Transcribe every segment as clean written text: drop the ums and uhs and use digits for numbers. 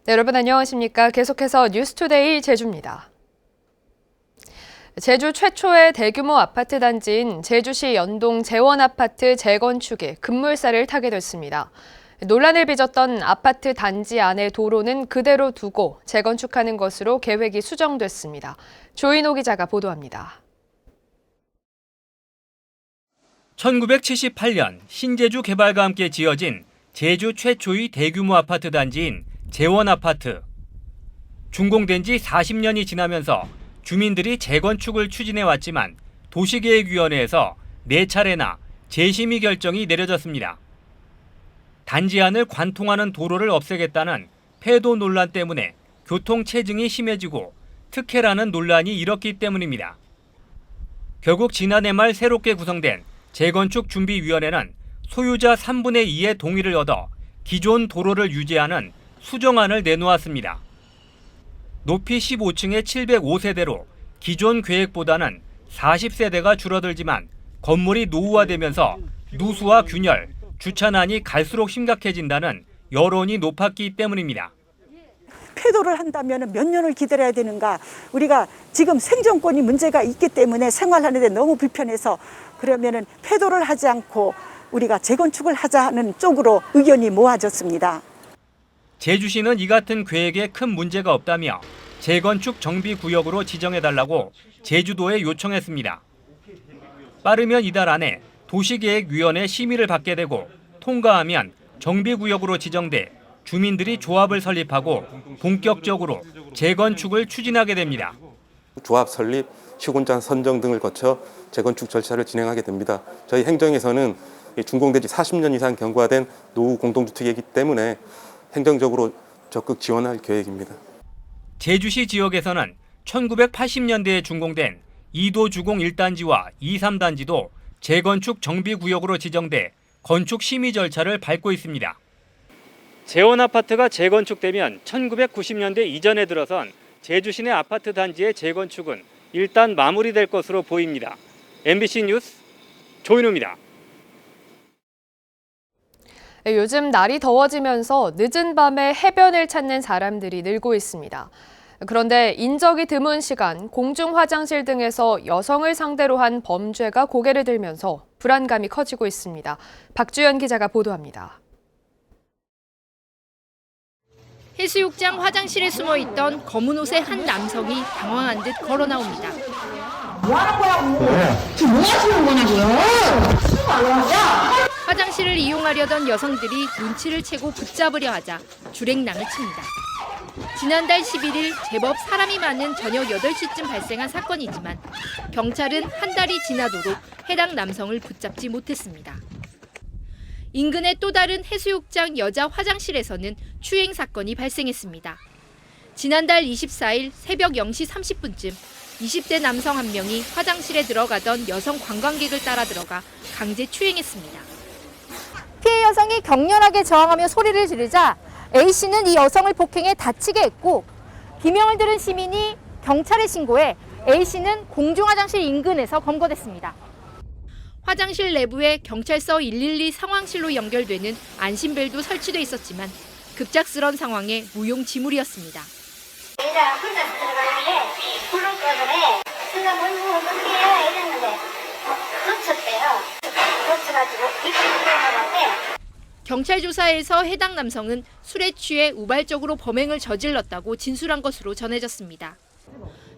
네, 여러분 안녕하십니까? 계속해서 뉴스투데이 제주입니다. 제주 최초의 대규모 아파트 단지인 제주시 연동 재원아파트 재건축에 급물살을 타게 됐습니다. 논란을 빚었던 아파트 단지 안의 도로는 그대로 두고 재건축하는 것으로 계획이 수정됐습니다. 조인호 기자가 보도합니다. 1978년 신제주 개발과 함께 지어진 제주 최초의 대규모 아파트 단지인 재원아파트. 준공된 지 40년이 지나면서 주민들이 재건축을 추진해왔지만 도시계획위원회에서 4차례나 재심의 결정이 내려졌습니다. 단지 안을 관통하는 도로를 없애겠다는 폐도 논란 때문에 교통체증이 심해지고 특혜라는 논란이 일었기 때문입니다. 결국 지난해 말 새롭게 구성된 재건축준비위원회는 소유자 3분의 2의 동의를 얻어 기존 도로를 유지하는 수정안을 내놓았습니다. 높이 15층의 705세대로 기존 계획보다는 40세대가 줄어들지만 건물이 노후화되면서 누수와 균열, 주차난이 갈수록 심각해진다는 여론이 높았기 때문입니다. 폐도를 한다면 몇 년을 기다려야 되는가. 우리가 지금 생존권이 문제가 있기 때문에 생활하는데 너무 불편해서 그러면은 폐도를 하지 않고 우리가 재건축을 하자는 쪽으로 의견이 모아졌습니다. 제주시는 이 같은 계획에 큰 문제가 없다며 재건축 정비구역으로 지정해달라고 제주도에 요청했습니다. 빠르면 이달 안에 도시계획위원회 심의를 받게 되고 통과하면 정비구역으로 지정돼 주민들이 조합을 설립하고 본격적으로 재건축을 추진하게 됩니다. 조합 설립, 시공자 선정 등을 거쳐 재건축 절차를 진행하게 됩니다. 저희 행정에서는 준공된 지 40년 이상 경과된 노후 공동주택이기 때문에 행정적으로 적극 지원할 계획입니다. 제주시 지역에서는 1980년대에 준공된 2도 주공 1단지와 2, 3단지도 재건축 정비구역으로 지정돼 건축 심의 절차를 밟고 있습니다. 재원아파트가 재건축되면 1990년대 이전에 들어선 제주시 내 아파트 단지의 재건축은 일단 마무리될 것으로 보입니다. MBC 뉴스 조인호입니다. 요즘 날이 더워지면서 늦은 밤에 해변을 찾는 사람들이 늘고 있습니다. 그런데 인적이 드문 시간 공중 화장실 등에서 여성을 상대로 한 범죄가 고개를 들면서 불안감이 커지고 있습니다. 박주연 기자가 보도합니다. 해수욕장 화장실에 숨어 있던 검은 옷의 한 남성이 당황한 듯 걸어 나옵니다. 뭐 하는 거라고? 지금 뭐 하시는 거냐고요? 화장실을 이용하려던 여성들이 눈치를 채고 붙잡으려 하자 줄행랑을 칩니다. 지난달 11일 제법 사람이 많은 저녁 8시쯤 발생한 사건이지만 경찰은 한 달이 지나도록 해당 남성을 붙잡지 못했습니다. 인근의 또 다른 해수욕장 여자 화장실에서는 추행 사건이 발생했습니다. 지난달 24일 새벽 0시 30분쯤 20대 남성 한 명이 화장실에 들어가던 여성 관광객을 따라 들어가 강제 추행했습니다. 피해 여성이 격렬하게 저항하며 소리를 지르자 A씨는 이 여성을 폭행해 다치게 했고 비명을 들은 시민이 경찰에 신고해 A씨는 공중화장실 인근에서 검거됐습니다. 화장실 내부에 경찰서 112 상황실로 연결되는 안심벨도 설치돼 있었지만 급작스런 상황에 무용지물이었습니다. 여자가 혼자 들어가는데 불을 꺼더래. 그래서 뭐 어떻게 해요 이랬는데 놓쳤대요. 놓쳐가지고 입을 들어가는데 경찰 조사에서 해당 남성은 술에 취해 우발적으로 범행을 저질렀다고 진술한 것으로 전해졌습니다.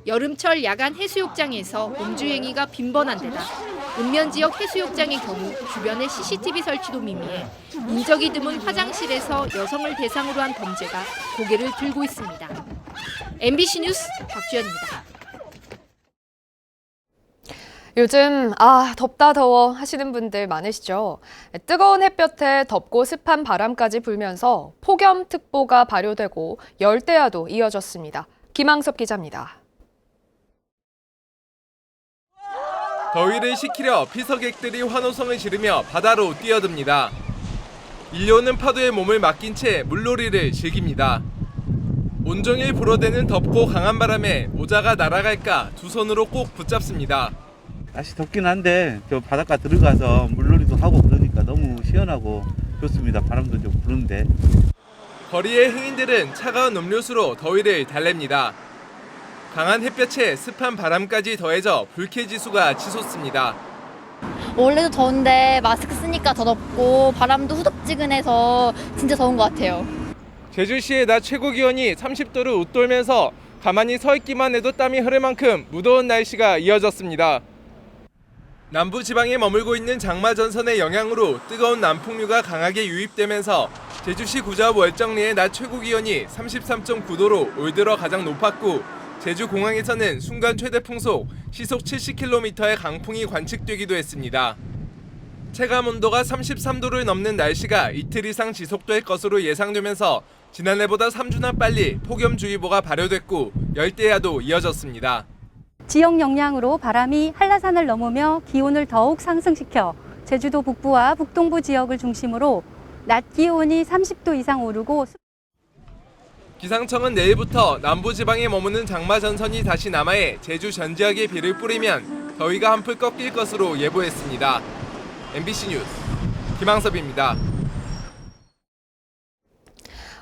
여름철 야간 해수욕장에서 음주행위가 빈번한 데다 읍면 지역 해수욕장의 경우 주변에 CCTV 설치도 미미해 인적이 드문 화장실에서 여성을 대상으로 한 범죄가 고개를 들고 있습니다. MBC 뉴스 박주연입니다. 요즘 덥다 더워 하시는 분들 많으시죠? 뜨거운 햇볕에 덥고 습한 바람까지 불면서 폭염특보가 발효되고 열대야도 이어졌습니다. 김항섭 기자입니다. 더위를 식히려 피서객들이 환호성을 지르며 바다로 뛰어듭니다. 밀려오는 파도에 몸을 맡긴 채 물놀이를 즐깁니다. 온종일 불어대는 덥고 강한 바람에 모자가 날아갈까 두 손으로 꼭 붙잡습니다. 날씨 덥긴 한데 저 바닷가 들어가서 물놀이도 하고 그러니까 너무 시원하고 좋습니다. 바람도 좀 부는데. 거리의 행인들은 차가운 음료수로 더위를 달랩니다. 강한 햇볕에 습한 바람까지 더해져 불쾌지수가 치솟습니다. 원래도 더운데 마스크 쓰니까 더 덥고 바람도 후덥지근해서 진짜 더운 것 같아요. 제주시의 낮 최고 기온이 30도를 웃돌면서 가만히 서 있기만 해도 땀이 흐를 만큼 무더운 날씨가 이어졌습니다. 남부지방에 머물고 있는 장마 전선의 영향으로 뜨거운 남풍류가 강하게 유입되면서 제주시 구좌읍 월정리의 낮 최고 기온이 33.9도로 올 들어 가장 높았고 제주공항에서는 순간 최대 풍속 시속 70km의 강풍이 관측되기도 했습니다. 체감 온도가 33도를 넘는 날씨가 이틀 이상 지속될 것으로 예상되면서 지난해보다 3주나 빨리 폭염주의보가 발효됐고 열대야도 이어졌습니다. 지역 영향으로 바람이 한라산을 넘으며 기온을 더욱 상승시켜 제주도 북부와 북동부 지역을 중심으로 낮 기온이 30도 이상 오르고 기상청은 내일부터 남부지방에 머무는 장마 전선이 다시 남하해 제주 전 지역에 비를 뿌리면 더위가 한풀 꺾일 것으로 예보했습니다. MBC 뉴스 김항섭입니다.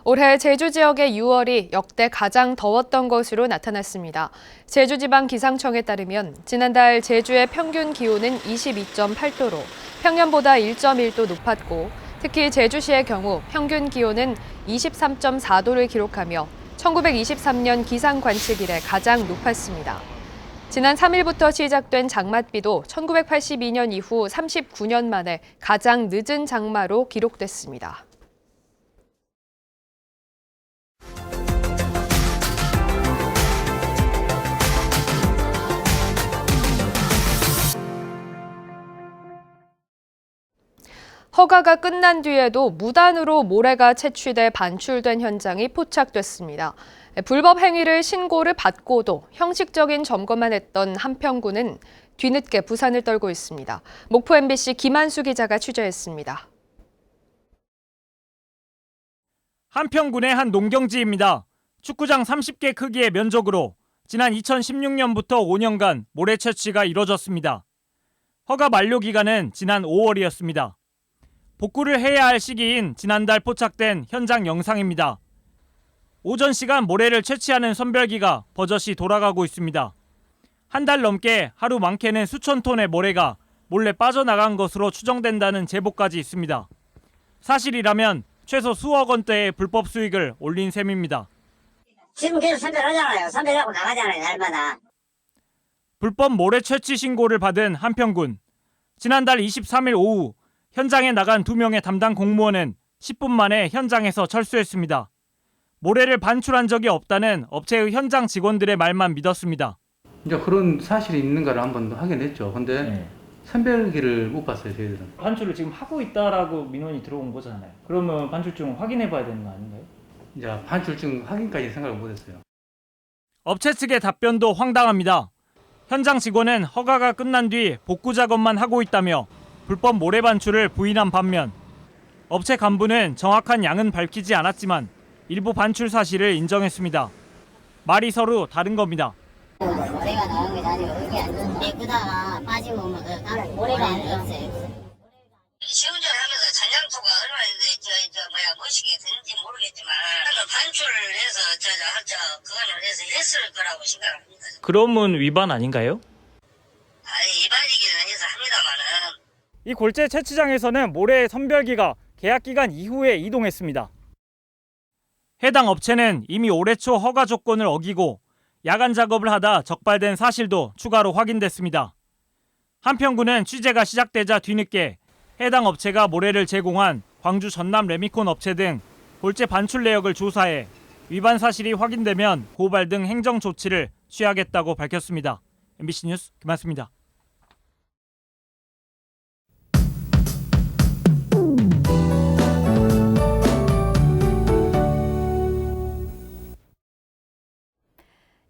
올해 제주 지역의 6월이 역대 가장 더웠던 것으로 나타났습니다. 제주지방기상청에 따르면 지난달 제주의 평균 기온은 22.8도로 평년보다 1.1도 높았고 특히 제주시의 경우 평균 기온은 23.4도를 기록하며 1923년 기상 관측 이래 가장 높았습니다. 지난 3일부터 시작된 장맛비도 1982년 이후 39년 만에 가장 늦은 장마로 기록됐습니다. 허가가 끝난 뒤에도 무단으로 모래가 채취돼 반출된 현장이 포착됐습니다. 불법 행위를 신고를 받고도 형식적인 점검만 했던 한평군은 뒤늦게 부산을 떨고 있습니다. 목포 MBC 김한수 기자가 취재했습니다. 한평군의 한 농경지입니다. 축구장 30개 크기의 면적으로 지난 2016년부터 5년간 모래 채취가 이뤄졌습니다. 허가 만료 기간은 지난 5월이었습니다. 복구를 해야 할 시기인 지난달 포착된 현장 영상입니다. 오전 시간 모래를 채취하는 선별기가 버젓이 돌아가고 있습니다. 한 달 넘게 하루 많게는 수천 톤의 모래가 몰래 빠져나간 것으로 추정된다는 제보까지 있습니다. 사실이라면 최소 수억 원대의 불법 수익을 올린 셈입니다. 지금 계속 선별하잖아요. 선별하고 나가잖아요, 날마다. 불법 모래 채취 신고를 받은 한평군. 지난달 23일 오후 현장에 나간 2명의 담당 공무원은 10분 만에 현장에서 철수했습니다. 모래를 반출한 적이 없다는 업체의 현장 직원들의 말만 믿었습니다. 이제 그런 사실이 있는가를 한번 확인했죠. 근데 선별기를 못 봤어요, 저희들은. 반출을 지금 하고 있다라고 민원이 들어온 거잖아요. 그러면 반출증 확인해 봐야 되는 거 아닌가요? 이제 반출증 확인까지 생각을 못 했어요. 업체 측의 답변도 황당합니다. 현장 직원은 허가가 끝난 뒤 복구 작업만 하고 있다며 불법 모래 반출을 부인한 반면 업체 간부는 정확한 양은 밝히지 않았지만 일부 반출 사실을 인정했습니다. 말이 서로 다른 겁니다. 모래가 나온 게 아니고 그게 메꾸다가 빠지고 뭐 다른 모래가 없어요. 시운전하면서 잔량토가 얼마나 뭐시게 되는지 모르겠지만 반출을 해서 그거는 해서 했을 거라고 생각합니다. 그러면 위반 아닌가요? 위반이기는 해서 합니다만은. 이 골재 채취장에서는 모래 선별기가 계약 기간 이후에 이동했습니다. 해당 업체는 이미 올해 초 허가 조건을 어기고 야간 작업을 하다 적발된 사실도 추가로 확인됐습니다. 한평군은 취재가 시작되자 뒤늦게 해당 업체가 모래를 제공한 광주 전남 레미콘 업체 등 골재 반출 내역을 조사해 위반 사실이 확인되면 고발 등 행정 조치를 취하겠다고 밝혔습니다. MBC 뉴스 김한수입니다.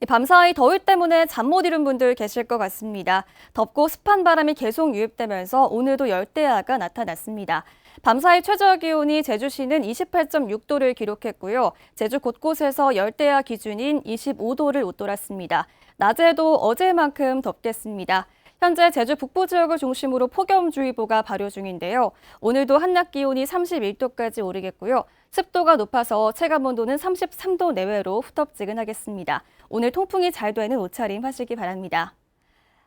밤사이 더위 때문에 잠 못 이룬 분들 계실 것 같습니다. 덥고 습한 바람이 계속 유입되면서 오늘도 열대야가 나타났습니다. 밤사이 최저 기온이 제주시는 28.6도를 기록했고요. 제주 곳곳에서 열대야 기준인 25도를 웃돌았습니다. 낮에도 어제만큼 덥겠습니다. 현재 제주 북부 지역을 중심으로 폭염주의보가 발효 중인데요. 오늘도 한낮 기온이 31도까지 오르겠고요. 습도가 높아서 체감온도는 33도 내외로 후텁지근하겠습니다. 오늘 통풍이 잘 되는 옷차림 하시기 바랍니다.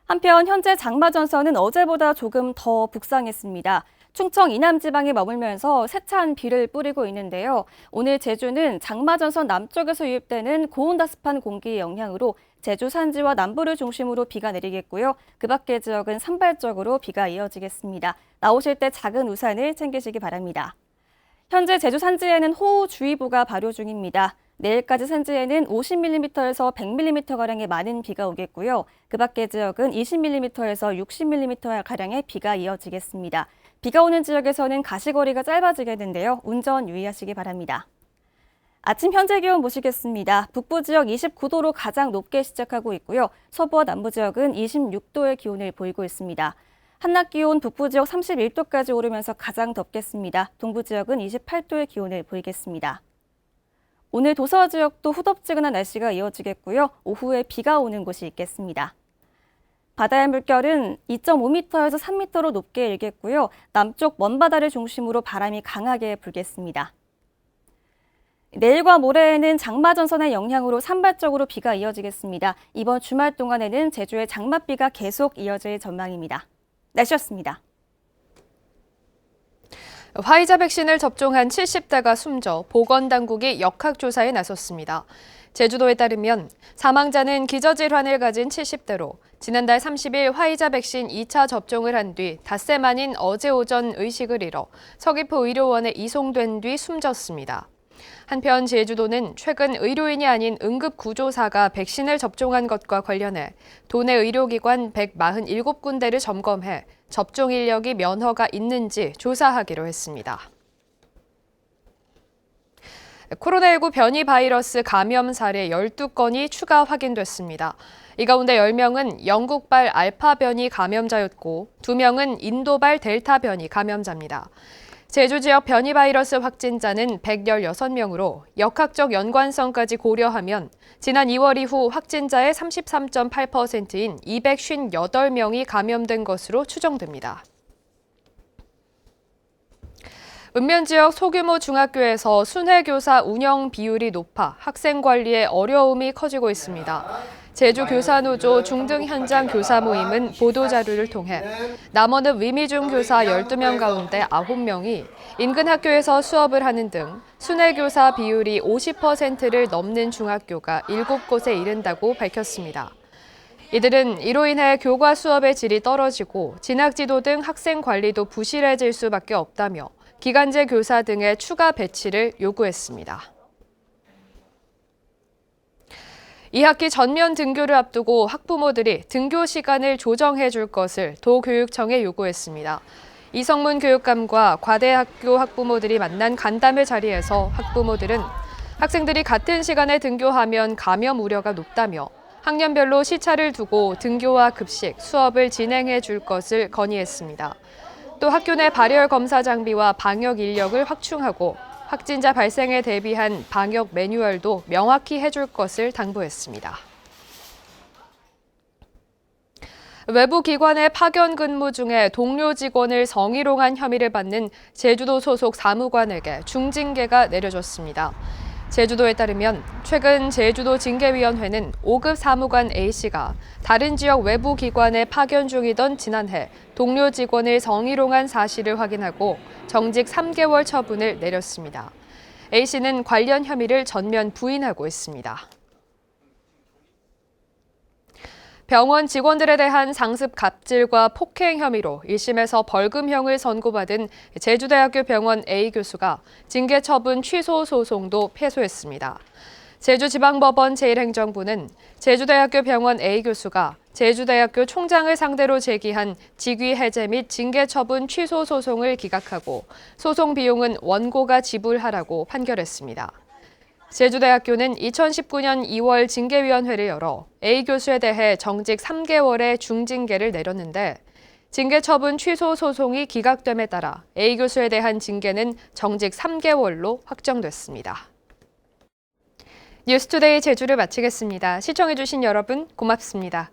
한편 현재 장마전선은 어제보다 조금 더 북상했습니다. 충청 이남 지방에 머물면서 세찬 비를 뿌리고 있는데요. 오늘 제주는 장마전선 남쪽에서 유입되는 고온다습한 공기의 영향으로 제주 산지와 남부를 중심으로 비가 내리겠고요. 그 밖의 지역은 산발적으로 비가 이어지겠습니다. 나오실 때 작은 우산을 챙기시기 바랍니다. 현재 제주 산지에는 호우주의보가 발효 중입니다. 내일까지 산지에는 50mm에서 100mm가량의 많은 비가 오겠고요. 그 밖의 지역은 20mm에서 60mm가량의 비가 이어지겠습니다. 비가 오는 지역에서는 가시거리가 짧아지겠는데요. 운전 유의하시기 바랍니다. 아침 현재 기온 보시겠습니다. 북부 지역 29도로 가장 높게 시작하고 있고요. 서부와 남부 지역은 26도의 기온을 보이고 있습니다. 한낮 기온 북부 지역 31도까지 오르면서 가장 덥겠습니다. 동부 지역은 28도의 기온을 보이겠습니다. 오늘 도서 지역도 후덥지근한 날씨가 이어지겠고요. 오후에 비가 오는 곳이 있겠습니다. 바다의 물결은 2.5m에서 3m로 높게 일겠고요. 남쪽 먼바다를 중심으로 바람이 강하게 불겠습니다. 내일과 모레에는 장마전선의 영향으로 산발적으로 비가 이어지겠습니다. 이번 주말 동안에는 제주에 장맛비가 계속 이어질 전망입니다. 날씨였습니다. 화이자 백신을 접종한 70대가 숨져 보건당국이 역학조사에 나섰습니다. 제주도에 따르면 사망자는 기저질환을 가진 70대로 지난달 30일 화이자 백신 2차 접종을 한 뒤 닷새 만인 어제 오전 의식을 잃어 서귀포 의료원에 이송된 뒤 숨졌습니다. 한편 제주도는 최근 의료인이 아닌 응급구조사가 백신을 접종한 것과 관련해 도내 의료기관 147군데를 점검해 접종 인력이 면허가 있는지 조사하기로 했습니다. 코로나19 변이 바이러스 감염 사례 12건이 추가 확인됐습니다. 이 가운데 10명은 영국발 알파 변이 감염자였고 2명은 인도발 델타 변이 감염자입니다. 제주 지역 변이 바이러스 확진자는 116명으로 역학적 연관성까지 고려하면 지난 2월 이후 확진자의 33.8%인 258명이 감염된 것으로 추정됩니다. 읍면 지역 소규모 중학교에서 순회교사 운영 비율이 높아 학생 관리에 어려움이 커지고 있습니다. 제주교사노조 중등 현장 교사 모임은 보도자료를 통해 남원읍 위미중 교사 12명 가운데 9명이 인근 학교에서 수업을 하는 등 순회교사 비율이 50%를 넘는 중학교가 7곳에 이른다고 밝혔습니다. 이들은 이로 인해 교과 수업의 질이 떨어지고 진학지도 등 학생 관리도 부실해질 수밖에 없다며 기간제 교사 등의 추가 배치를 요구했습니다. 2학기 전면 등교를 앞두고 학부모들이 등교 시간을 조정해 줄 것을 도교육청에 요구했습니다. 이성문 교육감과 과대학교 학부모들이 만난 간담회 자리에서 학부모들은 학생들이 같은 시간에 등교하면 감염 우려가 높다며 학년별로 시차를 두고 등교와 급식, 수업을 진행해 줄 것을 건의했습니다. 또 학교 내 발열 검사 장비와 방역 인력을 확충하고 확진자 발생에 대비한 방역 매뉴얼도 명확히 해줄 것을 당부했습니다. 외부 기관의 파견 근무 중에 동료 직원을 성희롱한 혐의를 받는 제주도 소속 사무관에게 중징계가 내려졌습니다. 제주도에 따르면 최근 제주도 징계위원회는 5급 사무관 A씨가 다른 지역 외부 기관에 파견 중이던 지난해 동료 직원을 성희롱한 사실을 확인하고 정직 3개월 처분을 내렸습니다. A씨는 관련 혐의를 전면 부인하고 있습니다. 병원 직원들에 대한 상습 갑질과 폭행 혐의로 1심에서 벌금형을 선고받은 제주대학교 병원 A 교수가 징계 처분 취소 소송도 패소했습니다. 제주지방법원 제1행정부는 제주대학교 병원 A 교수가 제주대학교 총장을 상대로 제기한 직위 해제 및 징계 처분 취소 소송을 기각하고 소송 비용은 원고가 지불하라고 판결했습니다. 제주대학교는 2019년 2월 징계위원회를 열어 A 교수에 대해 정직 3개월의 중징계를 내렸는데 징계 처분 취소 소송이 기각됨에 따라 A 교수에 대한 징계는 정직 3개월로 확정됐습니다. 뉴스투데이 제주를 마치겠습니다. 시청해주신 여러분 고맙습니다.